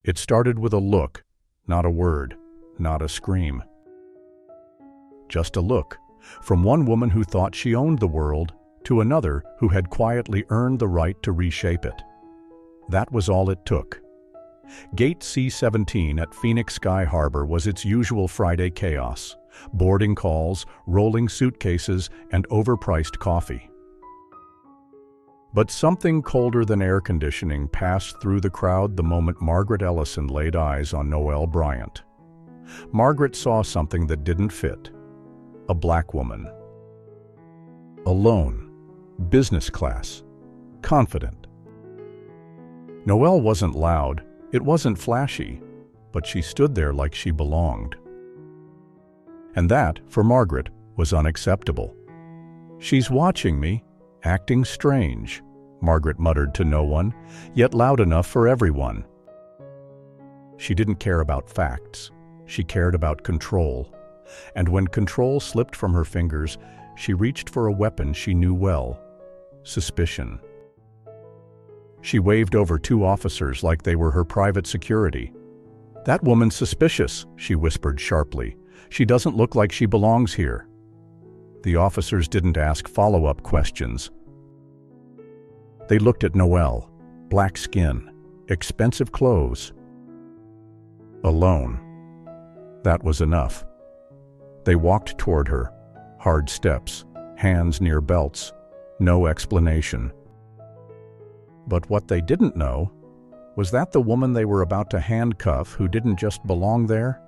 It started with a look, not a word, not a scream. Just a look, from one woman who thought she owned the world to another who had quietly earned the right to reshape it. That was all it took. Gate C17 at Phoenix Sky Harbor was its usual Friday chaos: boarding calls, rolling suitcases, and overpriced coffee. But something colder than air conditioning passed through the crowd the moment Margaret Ellison laid eyes on Noelle Bryant. Margaret saw something that didn't fit. A black woman. Alone. Business class. Confident. Noelle wasn't loud, it wasn't flashy, but she stood there like she belonged. And that, for Margaret, was unacceptable. "She's watching me, acting strange," Margaret muttered to no one, yet loud enough for everyone. She didn't care about facts. She cared about control. And when control slipped from her fingers, she reached for a weapon she knew well: suspicion. She waved over two officers like they were her private security. "That woman's suspicious," she whispered sharply. "She doesn't look like she belongs here." The officers didn't ask follow-up questions. They looked at Noelle. Black skin, expensive clothes. Alone. That was enough. They walked toward her, hard steps, hands near belts, no explanation. But what they didn't know was that the woman they were about to handcuff who didn't just belong there.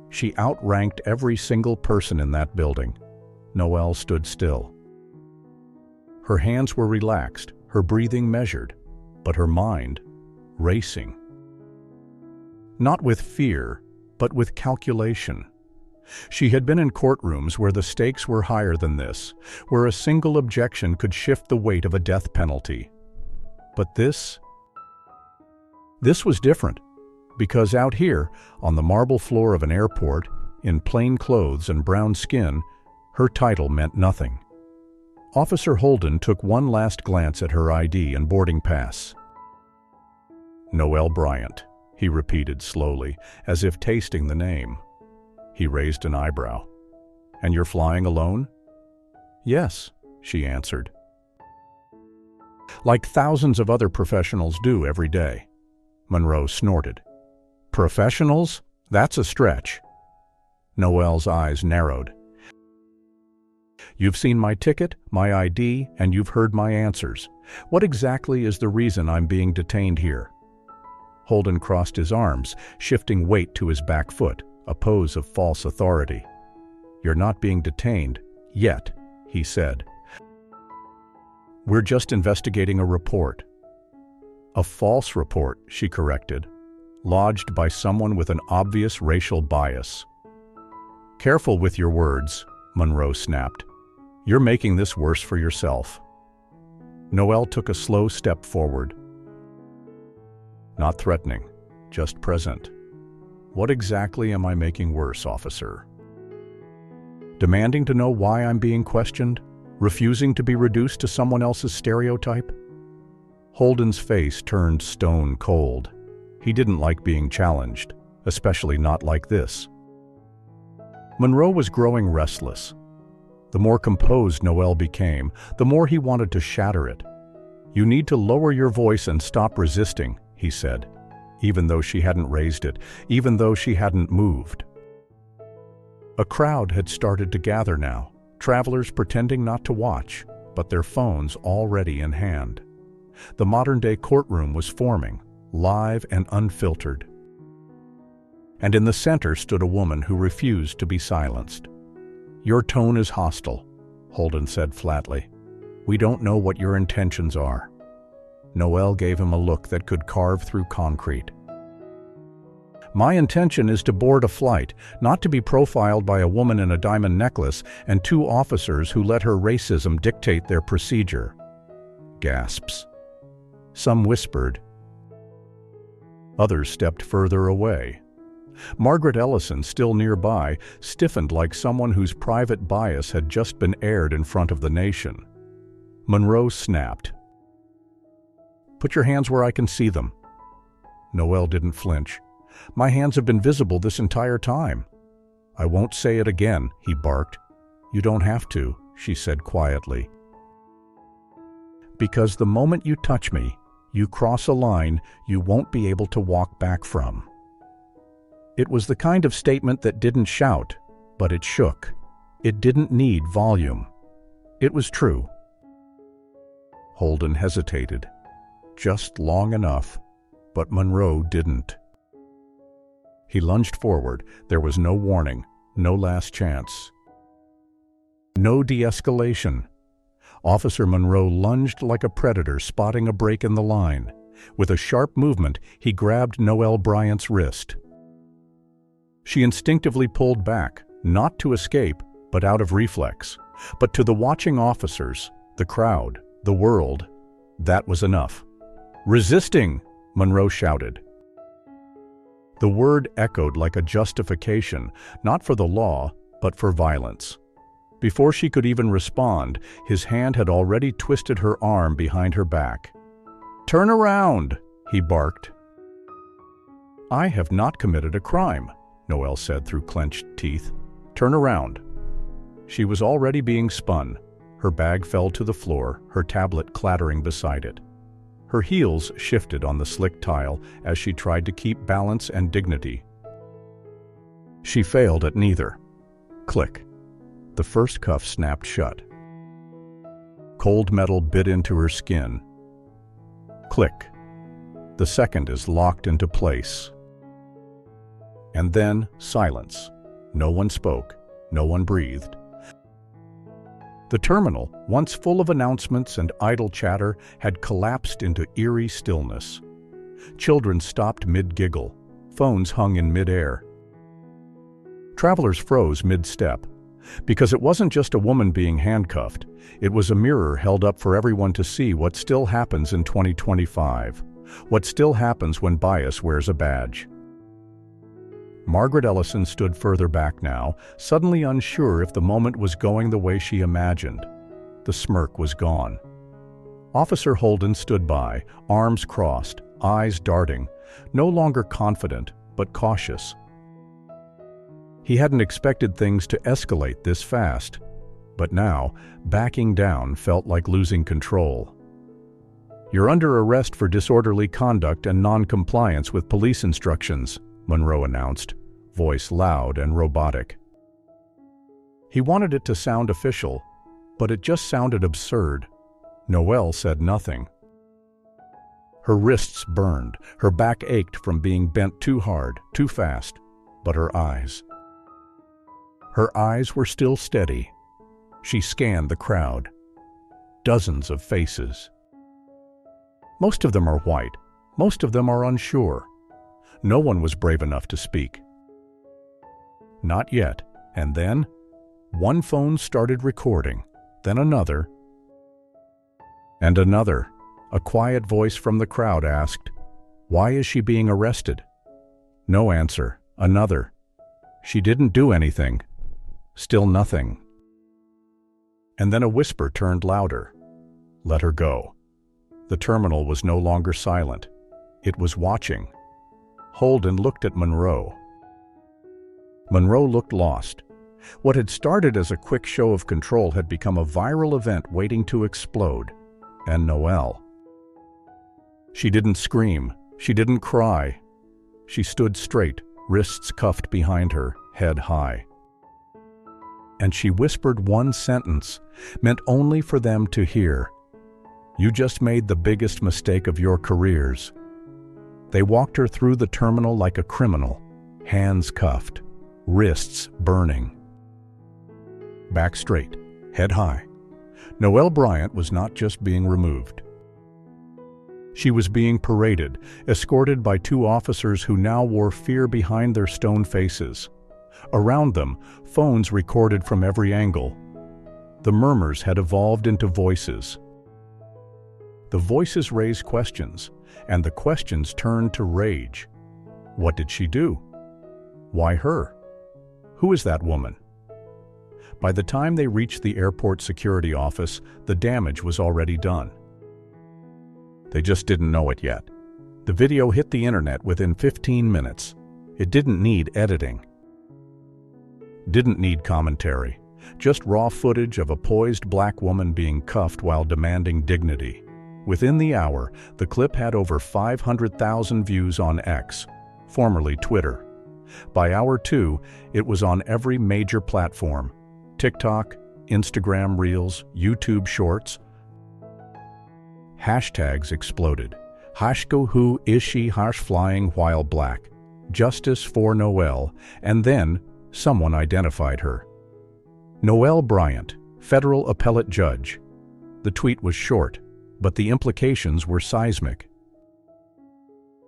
She outranked every single person in that building. Noelle stood still. Her hands were relaxed, her breathing measured, but her mind racing. Not with fear, but with calculation. She had been in courtrooms where the stakes were higher than this, where a single objection could shift the weight of a death penalty. But this was different, because out here, on the marble floor of an airport, in plain clothes and brown skin, her title meant nothing. Officer Holden took one last glance at her ID and boarding pass. "Noelle Bryant," he repeated slowly, as if tasting the name. He raised an eyebrow. "And you're flying alone?" "Yes," she answered. "Like thousands of other professionals do every day." Monroe snorted. "Professionals? That's a stretch." Noelle's eyes narrowed. "You've seen my ticket, my ID, and you've heard my answers. What exactly is the reason I'm being detained here?" Holden crossed his arms, shifting weight to his back foot, a pose of false authority. "You're not being detained, yet," he said. "We're just investigating a report." "A false report," she corrected, "lodged by someone with an obvious racial bias." "Careful with your words," Monroe snapped. "You're making this worse for yourself." Noelle took a slow step forward. "Not threatening, just present. What exactly am I making worse, officer? Demanding to know why I'm being questioned? Refusing to be reduced to someone else's stereotype?" Holden's face turned stone cold. He didn't like being challenged, especially not like this. Monroe was growing restless. The more composed Noelle became, the more he wanted to shatter it. "You need to lower your voice and stop resisting," he said, even though she hadn't raised it, even though she hadn't moved. A crowd had started to gather now, travelers pretending not to watch, but their phones already in hand. The modern-day courtroom was forming, live and unfiltered. And in the center stood a woman who refused to be silenced. "Your tone is hostile," Holden said flatly. "We don't know what your intentions are." Noelle gave him a look that could carve through concrete. "My intention is to board a flight, not to be profiled by a woman in a diamond necklace and two officers who let her racism dictate their procedure." Gasps. Some whispered. Others stepped further away. Margaret Ellison, still nearby, stiffened like someone whose private bias had just been aired in front of the nation. Monroe snapped. "Put your hands where I can see them." Noelle didn't flinch. "My hands have been visible this entire time." "I won't say it again," he barked. "You don't have to," she said quietly. "Because the moment you touch me, you cross a line you won't be able to walk back from." It was the kind of statement that didn't shout, but it shook. It didn't need volume. It was true. Holden hesitated, just long enough, but Monroe didn't. He lunged forward. There was no warning, no last chance. No de-escalation. Officer Monroe lunged like a predator spotting a break in the line. With a sharp movement, he grabbed Noelle Bryant's wrist. She instinctively pulled back, not to escape, but out of reflex. But to the watching officers, the crowd, the world, that was enough. "Resisting!" Monroe shouted. The word echoed like a justification, not for the law, but for violence. Before she could even respond, his hand had already twisted her arm behind her back. "Turn around!" he barked. "I have not committed a crime," Noelle said through clenched teeth. "Turn around." She was already being spun. Her bag fell to the floor, her tablet clattering beside it. Her heels shifted on the slick tile as she tried to keep balance and dignity. She failed at neither. Click. The first cuff snapped shut. Cold metal bit into her skin. Click. The second is locked into place. And then silence. No one spoke. No one breathed. The terminal, once full of announcements and idle chatter, had collapsed into eerie stillness. Children stopped mid-giggle. Phones hung in mid-air. Travelers froze mid-step. Because it wasn't just a woman being handcuffed, it was a mirror held up for everyone to see what still happens in 2025. What still happens when bias wears a badge. Margaret Ellison stood further back now, suddenly unsure if the moment was going the way she imagined. The smirk was gone. Officer Holden stood by, arms crossed, eyes darting, no longer confident, but cautious. He hadn't expected things to escalate this fast, but now, backing down felt like losing control. "You're under arrest for disorderly conduct and non-compliance with police instructions," Monroe announced, voice loud and robotic. He wanted it to sound official, but it just sounded absurd. Noelle said nothing. Her wrists burned, her back ached from being bent too hard, too fast, but her eyes were still steady. She scanned the crowd. Dozens of faces. Most of them are white, most of them are unsure. No one was brave enough to speak. Not yet. And then, one phone started recording, then another, and another. A quiet voice from the crowd asked, "Why is she being arrested?" No answer. Another. "She didn't do anything." Still nothing. And then a whisper turned louder. "Let her go." The terminal was no longer silent. It was watching. Holden looked at Monroe. Monroe looked lost. What had started as a quick show of control had become a viral event waiting to explode. And Noelle. She didn't scream. She didn't cry. She stood straight, wrists cuffed behind her, head high. And she whispered one sentence, meant only for them to hear. "You just made the biggest mistake of your careers." They walked her through the terminal like a criminal, hands cuffed, wrists burning. Back straight, head high. Noelle Bryant was not just being removed. She was being paraded, escorted by two officers who now wore fear behind their stone faces. Around them, phones recorded from every angle. The murmurs had evolved into voices. The voices raised questions, and the questions turned to rage. What did she do? Why her? Who is that woman? By the time they reached the airport security office, the damage was already done. They just didn't know it yet. The video hit the internet within 15 minutes. It didn't need editing. Didn't need commentary. Just raw footage of a poised black woman being cuffed while demanding dignity. Within the hour, the clip had over 500,000 views on X, formerly Twitter. By hour 2, it was on every major platform: TikTok, Instagram Reels, YouTube Shorts. Hashtags exploded. Hashko who is she hash flying while black. Justice for Noelle, and then someone identified her. Noelle Bryant, federal appellate judge. The tweet was short, but the implications were seismic.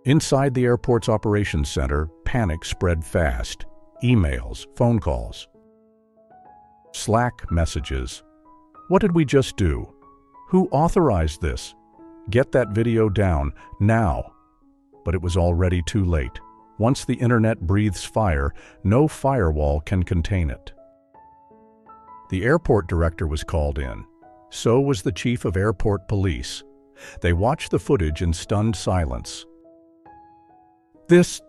Inside the airport's operations center, panic spread fast. Emails, phone calls, Slack messages. What did we just do? Who authorized this? Get that video down, now. But it was already too late. Once the internet breathes fire, no firewall can contain it. The airport director was called in. So was the chief of airport police. They watched the footage in stunned silence. This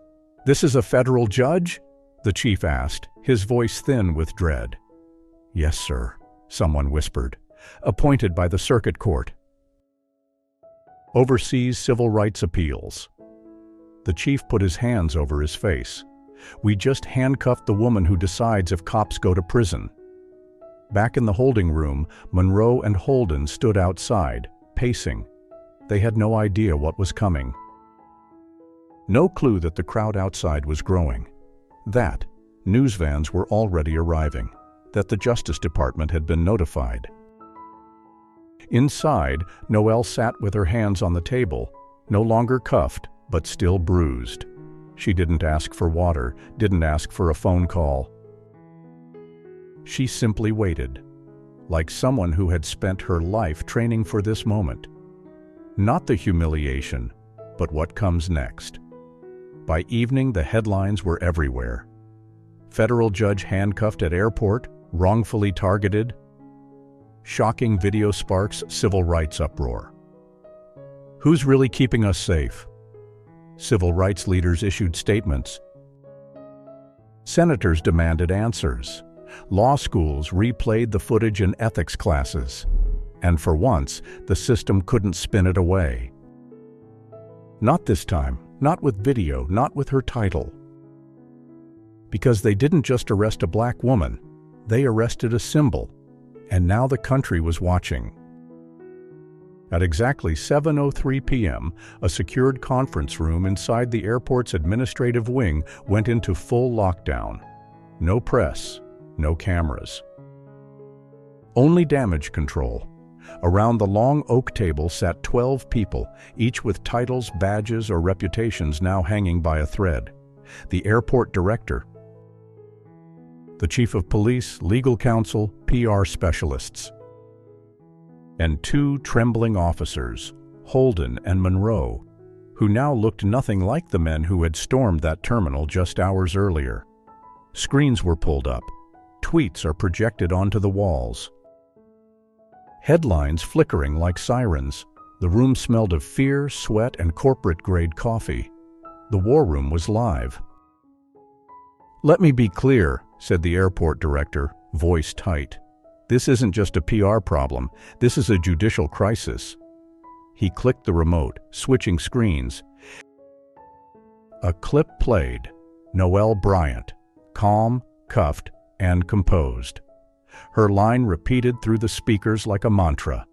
is a federal judge?" the chief asked, his voice thin with dread. "Yes, sir," someone whispered. "Appointed by the circuit court. Oversees civil rights appeals." The chief put his hands over his face. "We just handcuffed the woman who decides if cops go to prison." Back in the holding room, Monroe and Holden stood outside, pacing. They had no idea what was coming. No clue that the crowd outside was growing. That news vans were already arriving. That the Justice Department had been notified. Inside, Noelle sat with her hands on the table, no longer cuffed, but still bruised. She didn't ask for water, didn't ask for a phone call. She simply waited, like someone who had spent her life training for this moment. Not the humiliation, but what comes next. By evening, the headlines were everywhere. Federal judge handcuffed at airport, wrongfully targeted. Shocking video sparks civil rights uproar. Who's really keeping us safe? Civil rights leaders issued statements. Senators demanded answers. Law schools replayed the footage in ethics classes. And for once, the system couldn't spin it away. Not this time, not with video, not with her title. Because they didn't just arrest a black woman, they arrested a symbol. And now the country was watching. At exactly 7:03 p.m., a secured conference room inside the airport's administrative wing went into full lockdown. No press, no cameras. Only damage control. Around the long oak table sat 12 people, each with titles, badges, or reputations now hanging by a thread. The airport director, the chief of police, legal counsel, PR specialists, and 2 trembling officers, Holden and Monroe, who now looked nothing like the men who had stormed that terminal just hours earlier. Screens were pulled up. Tweets are projected onto the walls. Headlines flickering like sirens. The room smelled of fear, sweat, and corporate-grade coffee. The war room was live. "Let me be clear," said the airport director, voice tight. "This isn't just a PR problem. This is a judicial crisis." He clicked the remote, switching screens. A clip played. Noelle Bryant, calm, cuffed, and composed. Her line repeated through the speakers like a mantra.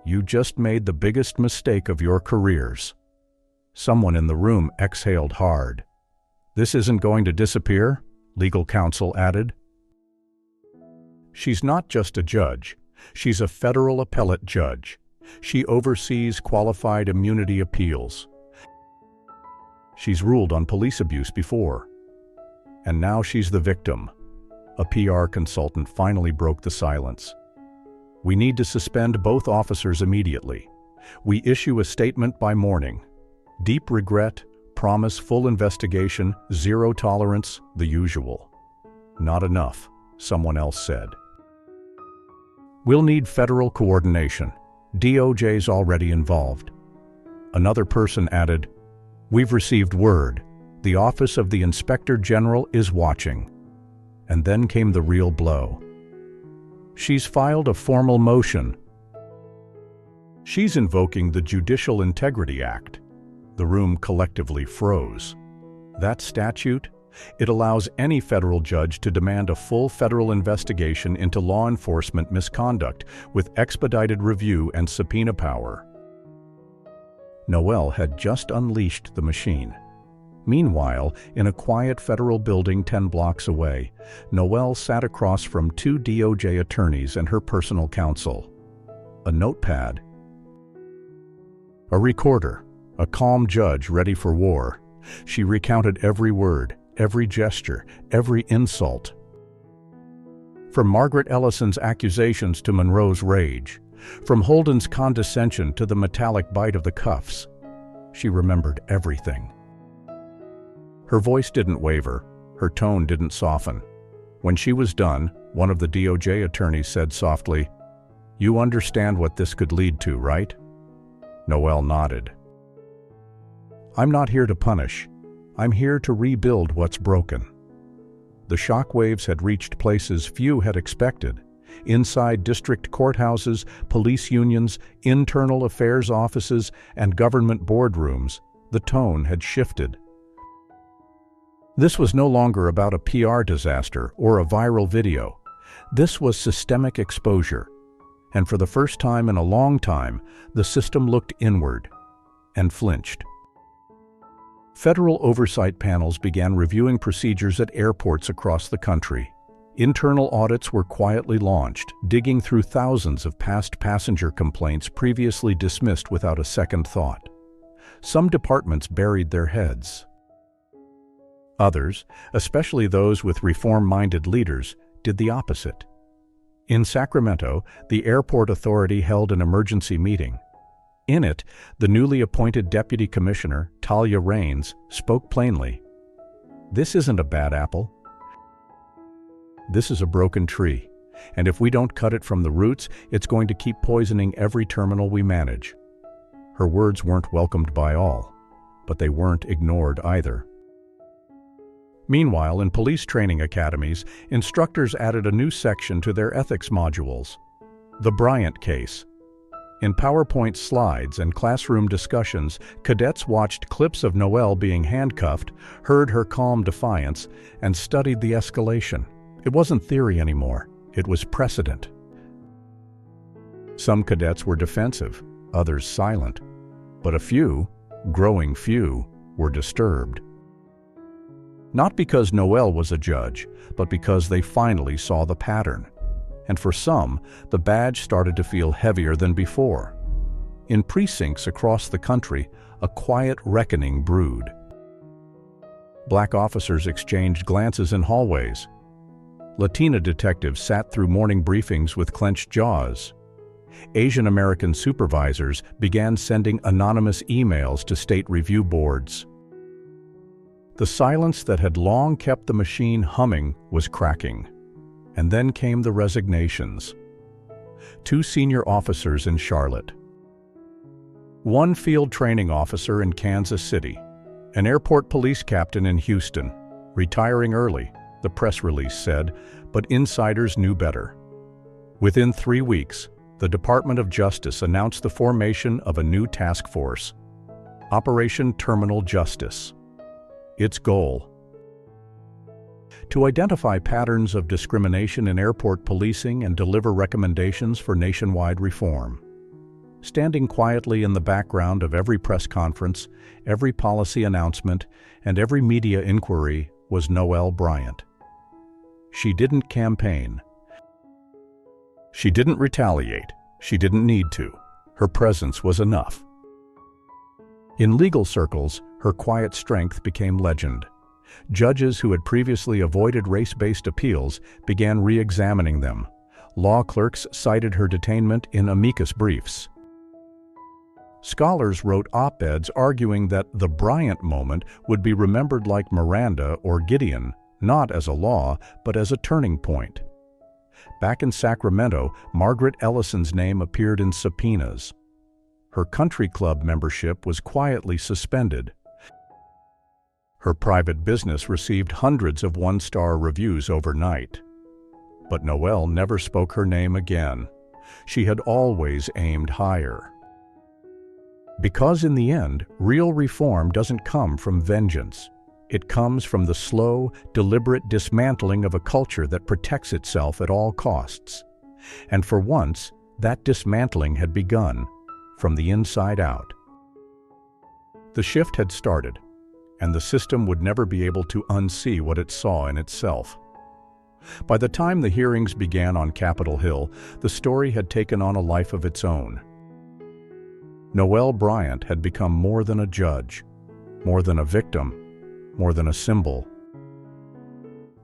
"You just made the biggest mistake of your careers." Someone in the room exhaled hard. "This isn't going to disappear?" legal counsel added. She's not just a judge. She's a federal appellate judge. She oversees qualified immunity appeals. She's ruled on police abuse before. And now she's the victim. A PR consultant finally broke the silence. "We need to suspend both officers immediately. We issue a statement by morning. Deep regret, promise full investigation, zero tolerance, the usual." "Not enough," someone else said. "We'll need federal coordination. DOJ's already involved." Another person added, "We've received word. The Office of the Inspector General is watching." And then came the real blow. "She's filed a formal motion." She's invoking the Judicial Integrity Act. The room collectively froze. That statute? It allows any federal judge to demand a full federal investigation into law enforcement misconduct with expedited review and subpoena power. Noelle had just unleashed the machine. Meanwhile, in a quiet federal building 10 blocks away, Noelle sat across from 2 DOJ attorneys and her personal counsel. A notepad. A recorder. A calm judge ready for war. She recounted every word, every gesture, every insult. From Margaret Ellison's accusations to Monroe's rage, from Holden's condescension to the metallic bite of the cuffs, she remembered everything. Her voice didn't waver, her tone didn't soften. When she was done, one of the DOJ attorneys said softly, "You understand what this could lead to, right?" Noelle nodded. "I'm not here to punish. I'm here to rebuild what's broken." The shockwaves had reached places few had expected. Inside district courthouses, police unions, internal affairs offices, and government boardrooms, the tone had shifted. This was no longer about a PR disaster or a viral video. This was systemic exposure. And for the first time in a long time, the system looked inward and flinched. Federal oversight panels began reviewing procedures at airports across the country. Internal audits were quietly launched, digging through thousands of past passenger complaints previously dismissed without a second thought. Some departments buried their heads. Others, especially those with reform-minded leaders, did the opposite. In Sacramento, the airport authority held an emergency meeting. In it, the newly appointed Deputy Commissioner, Talia Raines, spoke plainly. "This isn't a bad apple. This is a broken tree, and if we don't cut it from the roots, it's going to keep poisoning every terminal we manage." Her words weren't welcomed by all, but they weren't ignored either. Meanwhile, in police training academies, instructors added a new section to their ethics modules, the Bryant case. In PowerPoint slides and classroom discussions, cadets watched clips of Noelle being handcuffed, heard her calm defiance, and studied the escalation. It wasn't theory anymore, it was precedent. Some cadets were defensive, others silent, but a few, growing few, were disturbed. Not because Noelle was a judge, but because they finally saw the pattern. And for some, the badge started to feel heavier than before. In precincts across the country, a quiet reckoning brewed. Black officers exchanged glances in hallways. Latina detectives sat through morning briefings with clenched jaws. Asian American supervisors began sending anonymous emails to state review boards. The silence that had long kept the machine humming was cracking. And then came the resignations. 2 senior officers in Charlotte. 1 field training officer in Kansas City. An airport police captain in Houston. Retiring early, the press release said, but insiders knew better. Within 3 weeks, the Department of Justice announced the formation of a new task force, Operation Terminal Justice. Its goal: to identify patterns of discrimination in airport policing and deliver recommendations for nationwide reform. Standing quietly in the background of every press conference, every policy announcement, and every media inquiry was Noelle Bryant. She didn't campaign. She didn't retaliate. She didn't need to. Her presence was enough. In legal circles, her quiet strength became legend. Judges who had previously avoided race-based appeals began re-examining them. Law clerks cited her detainment in amicus briefs. Scholars wrote op-eds arguing that the Bryant moment would be remembered like Miranda or Gideon, not as a law, but as a turning point. Back in Sacramento, Margaret Ellison's name appeared in subpoenas. Her country club membership was quietly suspended. Her private business received hundreds of one-star reviews overnight. But Noelle never spoke her name again. She had always aimed higher. Because in the end, real reform doesn't come from vengeance. It comes from the slow, deliberate dismantling of a culture that protects itself at all costs. And for once, that dismantling had begun, from the inside out. The shift had started, and the system would never be able to unsee what it saw in itself. By the time the hearings began on Capitol Hill, the story had taken on a life of its own. Noelle Bryant had become more than a judge, more than a victim, more than a symbol.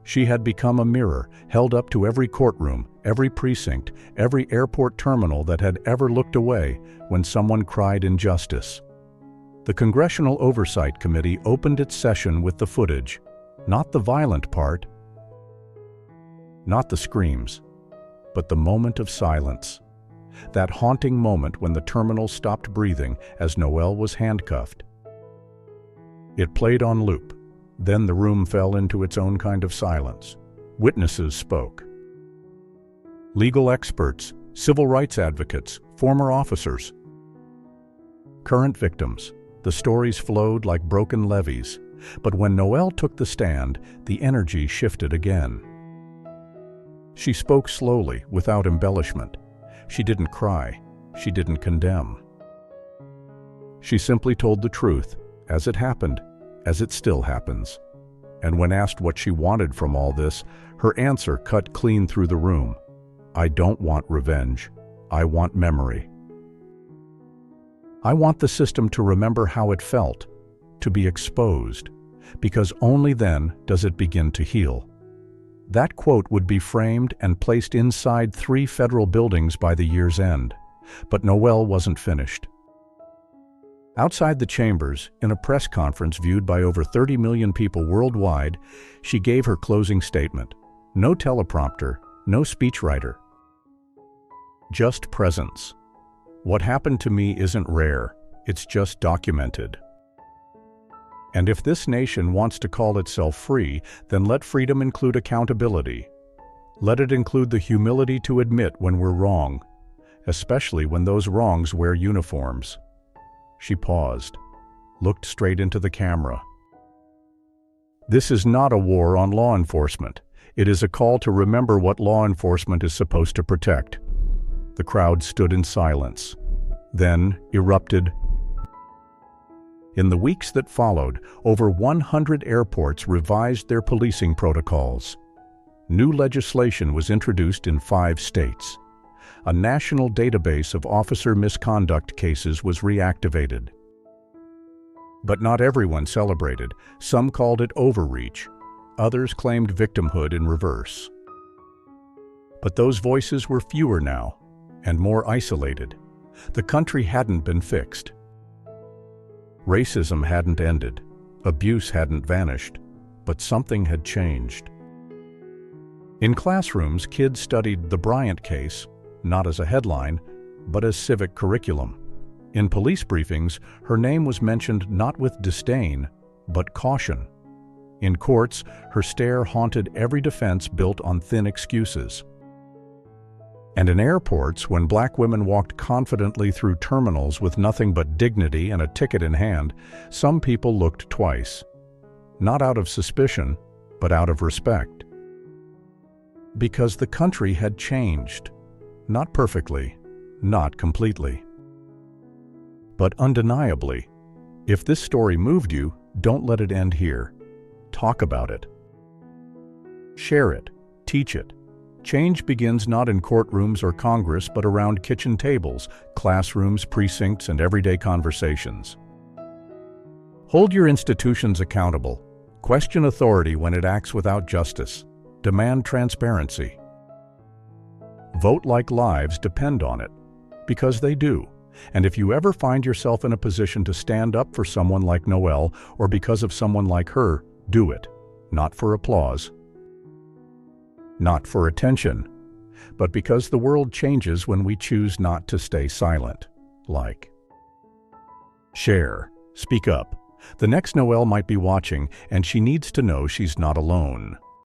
She had become a mirror held up to every courtroom, every precinct, every airport terminal that had ever looked away when someone cried injustice. The Congressional Oversight Committee opened its session with the footage, not the violent part, not the screams, but the moment of silence. That haunting moment when the terminal stopped breathing as Noelle was handcuffed. It played on loop. Then the room fell into its own kind of silence. Witnesses spoke. Legal experts, civil rights advocates, former officers. Current victims. The stories flowed like broken levees. But when Noelle took the stand, the energy shifted again. She spoke slowly, without embellishment. She didn't cry. She didn't condemn. She simply told the truth, as it happened, as it still happens. And when asked what she wanted from all this, her answer cut clean through the room. I don't want revenge. I want memory. I want the system to remember how it felt, to be exposed, because only then does it begin to heal. That quote would be framed and placed inside 3 federal buildings by the year's end. But Noelle wasn't finished. Outside the chambers, in a press conference viewed by over 30 million people worldwide, she gave her closing statement. No teleprompter, no speechwriter. Just presence. What happened to me isn't rare, it's just documented. And if this nation wants to call itself free, then let freedom include accountability. Let it include the humility to admit when we're wrong, especially when those wrongs wear uniforms. She paused, looked straight into the camera. This is not a war on law enforcement. It is a call to remember what law enforcement is supposed to protect. The crowd stood in silence, then erupted. In the weeks that followed, over 100 airports revised their policing protocols. New legislation was introduced in 5 states. A national database of officer misconduct cases was reactivated. But not everyone celebrated. Some called it overreach. Others claimed victimhood in reverse. But those voices were fewer now, and more isolated. The country hadn't been fixed. Racism hadn't ended. Abuse hadn't vanished. But something had changed. In classrooms, kids studied the Bryant case, not as a headline, but as civic curriculum. In police briefings, her name was mentioned not with disdain, but caution. In courts, her stare haunted every defense built on thin excuses. And in airports, when black women walked confidently through terminals with nothing but dignity and a ticket in hand, some people looked twice. Not out of suspicion, but out of respect. Because the country had changed. Not perfectly, not completely. But undeniably. If this story moved you, don't let it end here. Talk about it. Share it. Teach it. Change begins not in courtrooms or Congress, but around kitchen tables, classrooms, precincts, and everyday conversations. Hold your institutions accountable. Question authority when it acts without justice. Demand transparency. Vote like lives depend on it, because they do. And if you ever find yourself in a position to stand up for someone like Noelle, or because of someone like her, do it. Not for applause. Not for attention, but because the world changes when we choose not to stay silent. Like. Share. Speak up. The next Noelle might be watching, and she needs to know she's not alone.